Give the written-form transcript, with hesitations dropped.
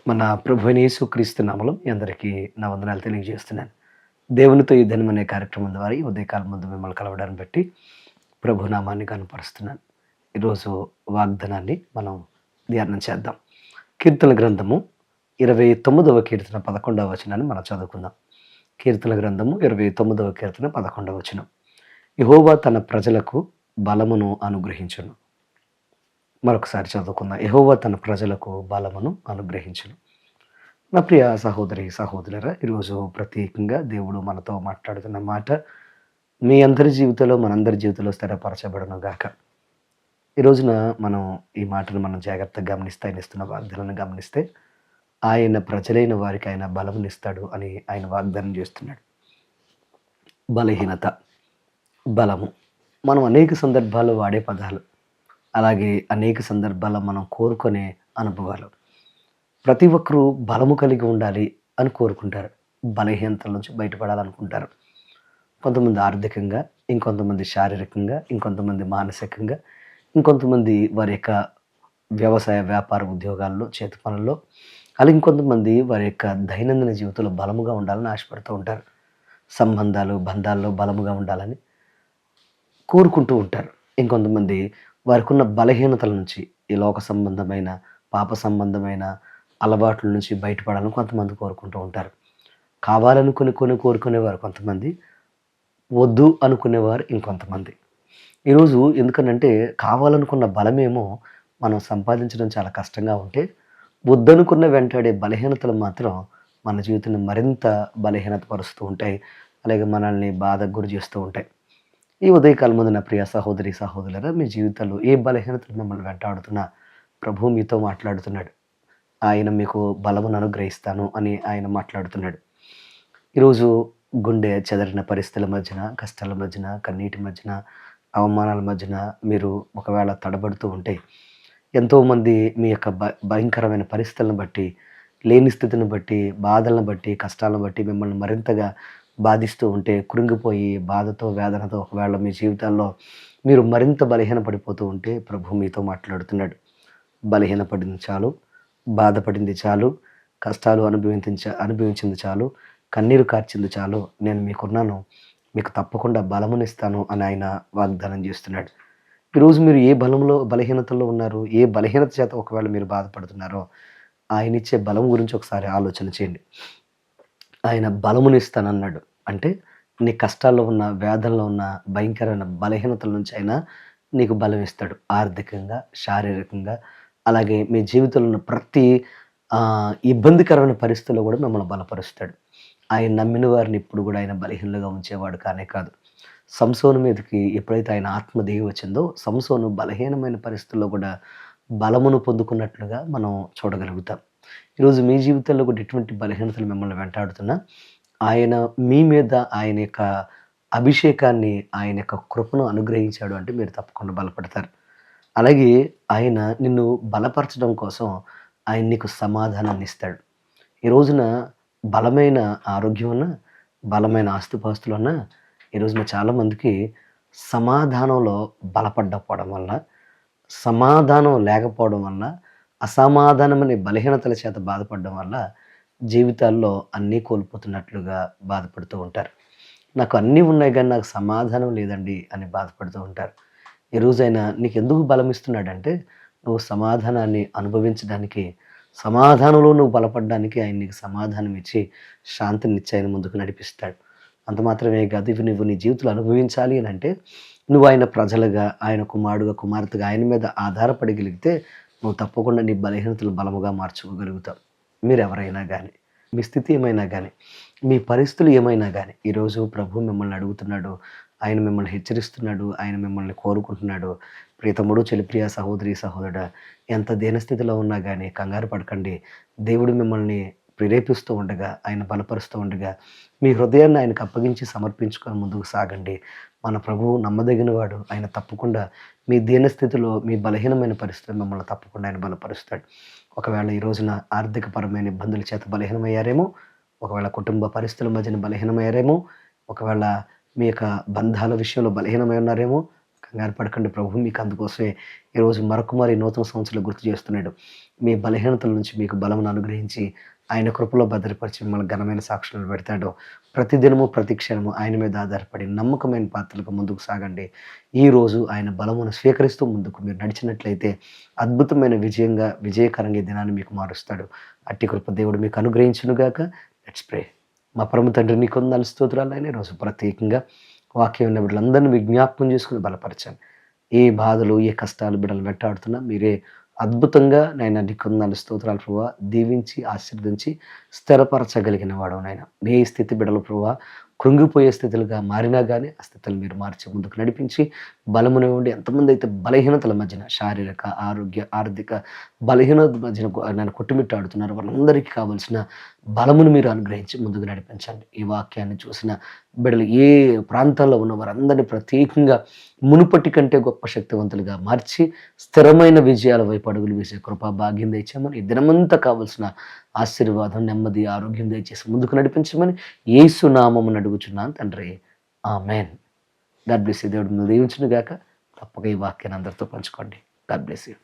మన ప్రభువైన యేసుక్రీస్తు నామములో మీ అందరికీ నా వందనాలు తెలియజేస్తున్నాను. దేవునితో ఈ దినం అనే కార్యక్రమం ద్వారా ఈ ఉదయకాలం ముందు మిమ్మల్ని కలవడాన్ని బట్టి ప్రభు నామాన్ని కనపరుస్తున్నాను. ఈరోజు వాగ్దానాన్ని మనం ధ్యానం చేద్దాం. కీర్తన గ్రంథము 29వ కీర్తన 11వ వచనాన్ని మనం చదువుకుందాం. కీర్తన గ్రంథము 29వ కీర్తన 11వ వచనం. యెహోవా తన ప్రజలకు బలమును అనుగ్రహించును. మరొకసారి చదువుకుందాం. యెహోవా తన ప్రజలకు బలమును అనుగ్రహించును. నా ప్రియ సహోదరి సహోదరులారా, ఈరోజు ప్రత్యేకంగా దేవుడు మనతో మాట్లాడుతున్న మాట మీ అందరి జీవితంలో మనందరి జీవితంలో స్థిరపరచబడును గాక. ఈ రోజున మనం ఈ మాటను మనం జాగ్రత్తగా గమనిస్తే, ఆయన ఇస్తున్న వాగ్దానాన్ని గమనిస్తే, ఆయన ప్రజలైన వారికి ఆయన బలమునిస్తాడు అని ఆయన వాగ్దానం చేస్తున్నాడు. బలహీనత, బలము మనం అనేక సందర్భాల్లో వాడే పదాలు. అలాగే అనేక సందర్భాల్లో మనం కోరుకునే అనుభవాలు. ప్రతి ఒక్కరూ బలము కలిగి ఉండాలి అని కోరుకుంటారు. బలహీనతల నుంచి బయటపడాలనుకుంటారు. కొంతమంది ఆర్థికంగా, ఇంకొంతమంది శారీరకంగా, ఇంకొంతమంది మానసికంగా, ఇంకొంతమంది వారి యొక్క వ్యవసాయ, వ్యాపార ఉద్యోగాల్లో, చేతి పనుల్లో, అలాగే ఇంకొంతమంది వారి యొక్క దైనందిన జీవితంలో బలముగా ఉండాలని ఆశపడుతూ ఉంటారు. సంబంధాలు, బంధాల్లో బలముగా ఉండాలని కోరుకుంటూ ఉంటారు. ఇంకొంతమంది వారికున్న బలహీనతల నుంచి, ఈ లోక సంబంధమైన, పాప సంబంధమైన అలవాట్ల నుంచి బయటపడాలని కొంతమంది కోరుకుంటూ ఉంటారు. కావాలనుకుని కోరుకునేవారు కొంతమంది, వద్దు అనుకునేవారు ఇంకొంతమంది. ఈరోజు ఎందుకనంటే, కావాలనుకున్న బలమేమో మనం సంపాదించడం చాలా కష్టంగా ఉంటే, వద్దనుకున్న వెంటాడే బలహీనతలు మాత్రం మన జీవితాన్ని మరింత బలహీనత పరుస్తూ ఉంటాయి. అలాగే మనల్ని బాధకు గురి చేస్తూ ఉంటాయి. ఈ ఉదయకాలం ముందు నా ప్రియ సహోదరి సహోదరులారా, మీ జీవితాల్లో ఏ బలహీనతలు మిమ్మల్ని వెంటాడుతున్నా ప్రభువు మీతో మాట్లాడుతున్నాడు. ఆయన మీకు బలమును అనుగ్రహిస్తాను అని ఆయన మాట్లాడుతున్నాడు. ఈరోజు గుండె చెదరిన పరిస్థితుల మధ్యన, కష్టాల మధ్యన, కన్నీటి మధ్యన, అవమానాల మధ్యన మీరు ఒకవేళ తడబడుతూ ఉంటే, ఎంతోమంది మీ యొక్క భయంకరమైన పరిస్థితులను బట్టి, లేని స్థితిని బట్టి, బాధలను బట్టి, కష్టాలను బట్టి మిమ్మల్ని మరింతగా బాధిస్తూ ఉంటే, కృంగిపోయి బాధతో, వేదనతో ఒకవేళ మీ జీవితాల్లో మీరు మరింత బలహీన పడిపోతూ ఉంటే, ప్రభు మీతో మాట్లాడుతున్నాడు. బలహీనపడింది చాలు, బాధపడింది చాలు, కష్టాలు అనుభవించింది చాలు, కన్నీరు కార్చింది చాలు, నేను మీకున్నాను, మీకు తప్పకుండా బలమునిస్తాను అని ఆయన వాగ్దానం చేస్తున్నాడు. ఈరోజు మీరు ఏ బలహీనతలో ఉన్నారు, ఏ బలహీనత చేత ఒకవేళ మీరు బాధపడుతున్నారో, ఆయనిచ్చే బలం గురించి ఒకసారి ఆలోచన చేయండి. ఆయన బలమునిస్తానన్నాడు. అంటే నీ కష్టాల్లో ఉన్న, వేదనలో ఉన్న, భయంకరమైన బలహీనతల నుంచి అయినా నీకు బలం ఇస్తాడు. ఆర్థికంగా, శారీరకంగా, అలాగే మీ జీవితంలో ఉన్న ప్రతి ఇబ్బందికరమైన పరిస్థితుల్లో కూడా మిమ్మల్ని బలపరుస్తాడు. ఆయన నమ్మిన వారిని ఇప్పుడు కూడా ఆయన బలహీనులుగా ఉంచేవాడు కానే కాదు. సంసోను మీదకి ఎప్పుడైతే ఆయన ఆత్మ దిగి వచ్చిందో, సంసోను బలహీనమైన పరిస్థితుల్లో కూడా బలమును పొందుకున్నట్లుగా మనం చూడగలుగుతాం. ఈరోజు మీ జీవితంలో కూడా ఎటువంటి బలహీనతలు మిమ్మల్ని వెంటాడుతున్నా, ఆయన మీ మీద ఆయన యొక్క అభిషేకాన్ని, ఆయన యొక్క కృపను అనుగ్రహించాడు అంటే మీరు తప్పకుండా బలపడతారు. అలాగే ఆయన నిన్ను బలపరచడం కోసం ఆయన నీకు సమాధానాన్ని ఇస్తాడు. ఈ రోజున బలమైన ఆరోగ్యం ఉన్నా, బలమైన ఆస్తిపాస్తులున్నా, ఈ రోజున చాలామందికి సమాధానంలో బలపడకపోవడం వల్ల, సమాధానం లేకపోవడం వల్ల, అసమాధానమనే బలహీనతల చేత బాధపడడం వల్ల జీవితాల్లో అన్నీ కోల్పోతున్నట్లుగా బాధపడుతూ ఉంటారు. నాకు అన్నీ ఉన్నాయి గానీ నాకు సమాధానం లేదండి అని బాధపడుతూ ఉంటారు. ఈ రోజైనా నీకెందుకు బలమిస్తున్నాడంటే, నువ్వు సమాధానాన్ని అనుభవించడానికి, సమాధానంలో నువ్వు బలపడడానికి ఆయన నీకు సమాధానం ఇచ్చి, శాంతినిచ్చి ఆయన ముందుకు నడిపిస్తాడు. అంత మాత్రమే కాదు, ఇవి నువ్వు నీ జీవితంలో అనుభవించాలి అనంటే, నువ్వు ఆయన ప్రజలుగా, ఆయన కుమారుడుగా, కుమార్తెగా ఆయన మీద ఆధారపడగలిగితే, నువ్వు తప్పకుండా నీ బలహీనతలు బలముగా మార్చుకోగలుగుతావు. మీరెవరైనా గానీ, మీ స్థితి ఏమైనా గానీ, మీ పరిస్థితులు ఏమైనా గానీ, ఈరోజు ప్రభు మిమ్మల్ని అడుగుతున్నాడు. ఆయన మిమ్మల్ని హెచ్చరిస్తున్నాడు. ఆయన మిమ్మల్ని కోరుకుంటున్నాడు. ప్రియ తమ్ముడు, ప్రియ సహోదరి, సహోదరుడా, ఎంత దీనస్థితిలో ఉన్నా గానీ కంగారు పడకండి. దేవుడు మిమ్మల్ని ప్రేరేపిస్తూ ఉండగా, ఆయన బలపరుస్తూ ఉండగా, మీ హృదయాన్ని ఆయనకు అప్పగించి సమర్పించుకొని ముందుకు సాగండి. మన ప్రభువు నమ్మదగినవాడు. ఆయన తప్పకుండా మీ దీనస్థితిలో, మీ బలహీనమైన పరిస్థితుల్లో మిమ్మల్ని తప్పకుండా ఆయన బలపరుస్తాడు. ఒకవేళ ఈ రోజున ఆర్థికపరమైన ఇబ్బందుల చేత బలహీనమయ్యారేమో, ఒకవేళ కుటుంబ పరిస్థితుల మధ్యన బలహీనమయ్యారేమో, ఒకవేళ మీ యొక్క బంధాల విషయంలో బలహీనమై ఉన్నారేమో, కంగారు పడకండి, ప్రభు మీకు అందుకోసమే ఈరోజు మరొకమారి నూతన సంవత్సరాలు గుర్తు చేస్తున్నాడు. మీ బలహీనతల నుంచి మీకు బలమును అనుగ్రహించి ఆయన కృపలో భద్రపరిచి మిమ్మల్ని ఘనమైన సాక్షులను పెడతాడు. ప్రతిదినము ప్రతి క్షణము ఆయన మీద ఆధారపడి నమ్మకమైన పాత్రలుగా ముందుకు సాగండి. ఈరోజు ఆయన బలమును స్వీకరిస్తూ ముందుకు మీరు నడిచినట్లయితే అద్భుతమైన విజయకరంగా ఈ దినాన్ని మీకు మారుస్తాడు. అట్టి కృప దేవుడు మీకు అనుగ్రహించునుగాక. Let's pray. మా పరమ తండ్రి నీకు వందనాలు స్తోత్రాలు ఆయన. ఈరోజు ప్రత్యేకంగా వాక్యం ఉన్న బిడ్డలందరినీ మీ జ్ఞాపకం చేసుకుని బలపరచండి. ఏ బాధలు, ఏ కష్టాలు బిడ్డలు వెంటాడుతున్నా మీరే అద్భుతంగా నాయన నీకు వందనాలు స్తోత్రాలు ప్రభువా. దీవించి ఆశీర్వదించి స్థిరపరచగలిగిన వాడు నాయన. ఏ స్థితి బిడ్డలు ప్రభువా కృంగిపోయే స్థితులుగా మారినా కానీ ఆ స్థితులు మీరు మార్చి ముందుకు నడిపించి బలమునివ్వండి. ఎంతమంది అయితే బలహీనతల మధ్యన శారీరక, ఆరోగ్య, ఆర్థిక బలహీనత మధ్యన నన్ను కొట్టుమిట్టాడుతున్నారు వాళ్ళందరికీ కావాల్సిన బలమును మీరు అనుగ్రహించి ముందుకు నడిపించండి. ఈ వాక్యాన్ని చూసిన బిడ్డలు ఏ ప్రాంతాల్లో ఉన్న వారందరినీ ప్రత్యేకంగా మునుపటి కంటే గొప్ప శక్తివంతులుగా మార్చి స్థిరమైన విజయాల వైపు అడుగులు వేసే కృపా భాగ్యం దయచేయమని, ఈ దినమంతా కావలసిన ఆశీర్వాదం, నెమ్మది, ఆరోగ్యం దయచేసి ముందుకు నడిపించమని యేసు నామమున అడుగుచున్నాను తండ్రి. ఆమేన్. God bless you. దేవుడు మిమ్మల్ని దీవించును గాక. తప్పక ఈ వాక్యాన్ని అందరితో పంచుకోండి. God bless you.